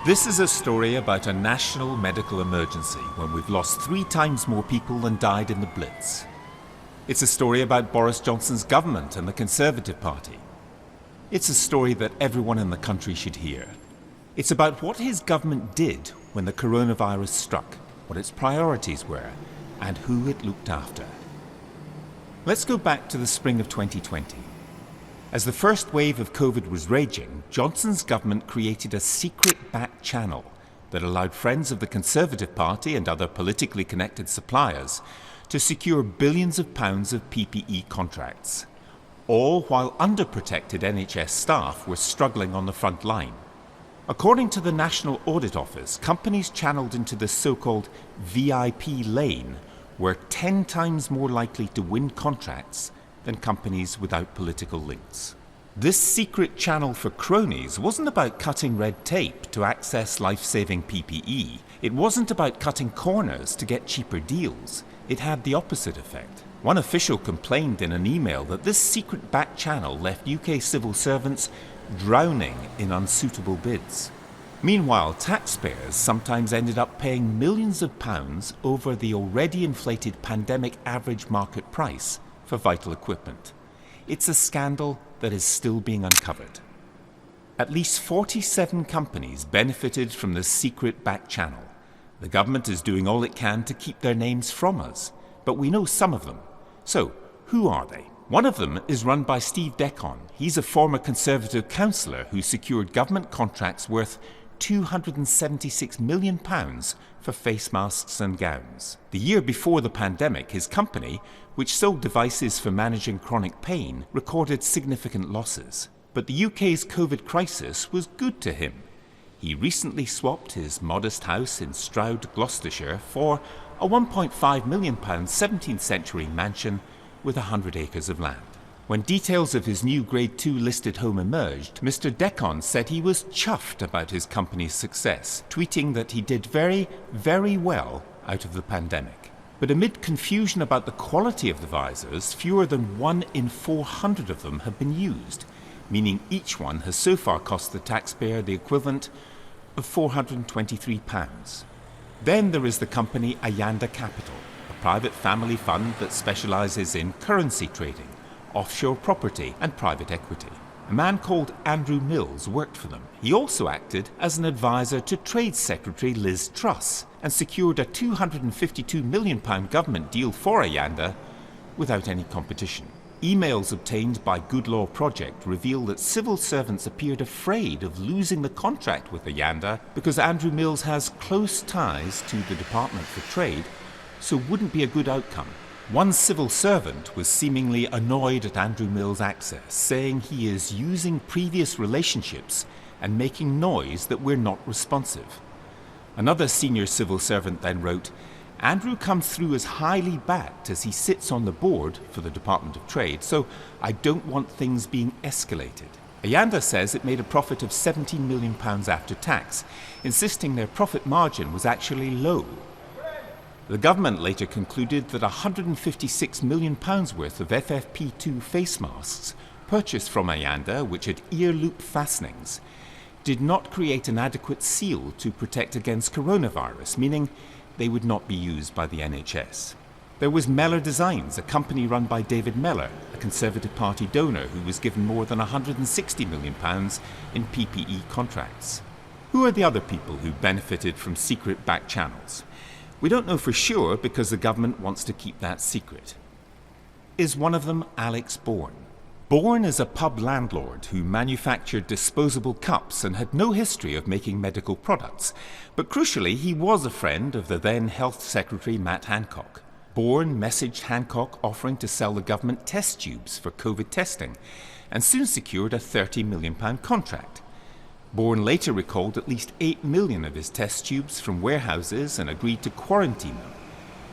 This is a story about a national medical emergency when we've lost 3 times more people than died in the Blitz. It's a story about Boris Johnson's government and the Conservative Party. It's a story that everyone in the country should hear. It's about what his government did when the coronavirus struck, what its priorities were, and who it looked after. Let's go back to the spring of 2020. As the first wave of COVID was raging, Johnson's government created a secret back channel that allowed friends of the Conservative Party and other politically connected suppliers to secure billions of pounds of PPE contracts, all while underprotected NHS staff were struggling on the front line. According to the National Audit Office, companies channeled into the so-called VIP lane were 10 times more likely to win contracts than companies without political links. This secret channel for cronies wasn't about cutting red tape to access life-saving PPE. It wasn't about cutting corners to get cheaper deals. It had the opposite effect. One official complained in an email that this secret back channel left UK civil servants drowning in unsuitable bids. Meanwhile, taxpayers sometimes ended up paying millions of pounds over the already inflated pandemic average market price for vital equipment. It's a scandal that is still being uncovered. At least 47 companies benefited from this secret back channel. The government is doing all it can to keep their names from us, but we know some of them. So, who are they? One of them is run by Steve Dechan. He's a former Conservative councillor who secured government contracts worth £276 million for face masks and gowns. The year before the pandemic, his company, which sold devices for managing chronic pain, recorded significant losses. But the UK's COVID crisis was good to him. He recently swapped his modest house in Stroud, Gloucestershire, for a £1.5 million 17th century mansion with 100 acres of land. When details of his new Grade 2 listed home emerged, Mr. Dechan said he was chuffed about his company's success, tweeting that he did very, very well out of the pandemic. But amid confusion about the quality of the visors, fewer than 1 in 400 of them have been used, meaning each one has so far cost the taxpayer the equivalent of £423. Then there is the company Ayanda Capital, a private family fund that specialises in currency trading, offshore property and private equity. A man called Andrew Mills worked for them. He also acted as an advisor to Trade Secretary Liz Truss and secured a £252 million government deal for Ayanda without any competition. Emails obtained by Good Law Project reveal that civil servants appeared afraid of losing the contract with Ayanda because Andrew Mills has close ties to the Department for Trade, so wouldn't be a good outcome. One civil servant was seemingly annoyed at Andrew Mills' access, saying he is using previous relationships and making noise that we're not responsive. Another senior civil servant then wrote, "Andrew comes through as highly backed as he sits on the board for the Department of Trade, so I don't want things being escalated." Ayanda says it made a profit of £17 million after tax, insisting their profit margin was actually low. The government later concluded that £156 million worth of FFP2 face masks purchased from Ayanda, which had ear loop fastenings, did not create an adequate seal to protect against coronavirus, meaning they would not be used by the NHS. There was Mellor Designs, a company run by David Mellor, a Conservative Party donor who was given more than £160 million in PPE contracts. Who are the other people who benefited from secret back channels? We don't know for sure because the government wants to keep that secret. Is one of them Alex Bourne? Bourne is a pub landlord who manufactured disposable cups and had no history of making medical products, but crucially he was a friend of the then Health Secretary Matt Hancock. Bourne messaged Hancock offering to sell the government test tubes for COVID testing and soon secured a £30 million contract. Bourne later recalled at least 8 million of his test tubes from warehouses and agreed to quarantine them,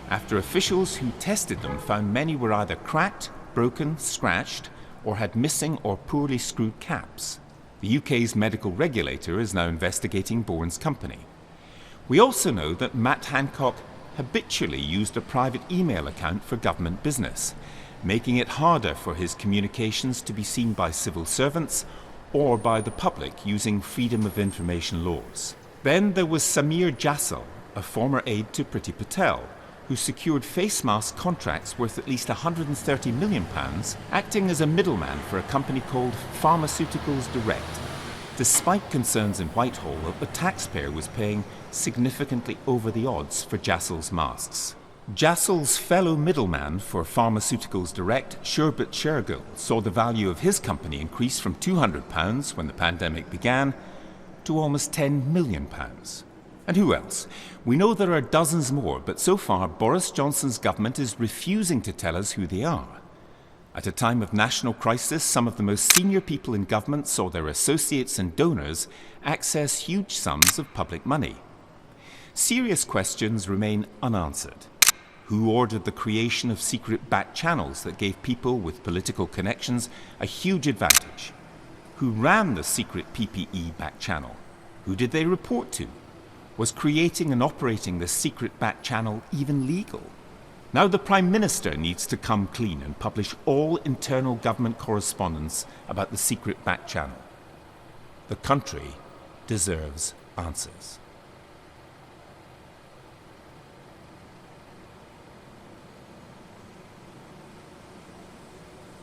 after officials who tested them found many were either cracked, broken, scratched, or had missing or poorly screwed caps. The UK's medical regulator is now investigating Bourne's company. We also know that Matt Hancock habitually used a private email account for government business, making it harder for his communications to be seen by civil servants or by the public using freedom of information laws. Then there was Samir Jassal, a former aide to Priti Patel, who secured face mask contracts worth at least £130 million, acting as a middleman for a company called Pharmaceuticals Direct, despite concerns in Whitehall that the taxpayer was paying significantly over the odds for Jassal's masks. Jassal's fellow middleman for Pharmaceuticals Direct, Sherbet Shergill, saw the value of his company increase from £200 when the pandemic began to almost £10 million. And who else? We know there are dozens more, but so far Boris Johnson's government is refusing to tell us who they are. At a time of national crisis, some of the most senior people in government saw their associates and donors access huge sums of public money. Serious questions remain unanswered. Who ordered the creation of secret back channels that gave people with political connections a huge advantage? Who ran the secret PPE back channel? Who did they report to? Was creating and operating the secret back channel even legal? Now the Prime Minister needs to come clean and publish all internal government correspondence about the secret back channel. The country deserves answers.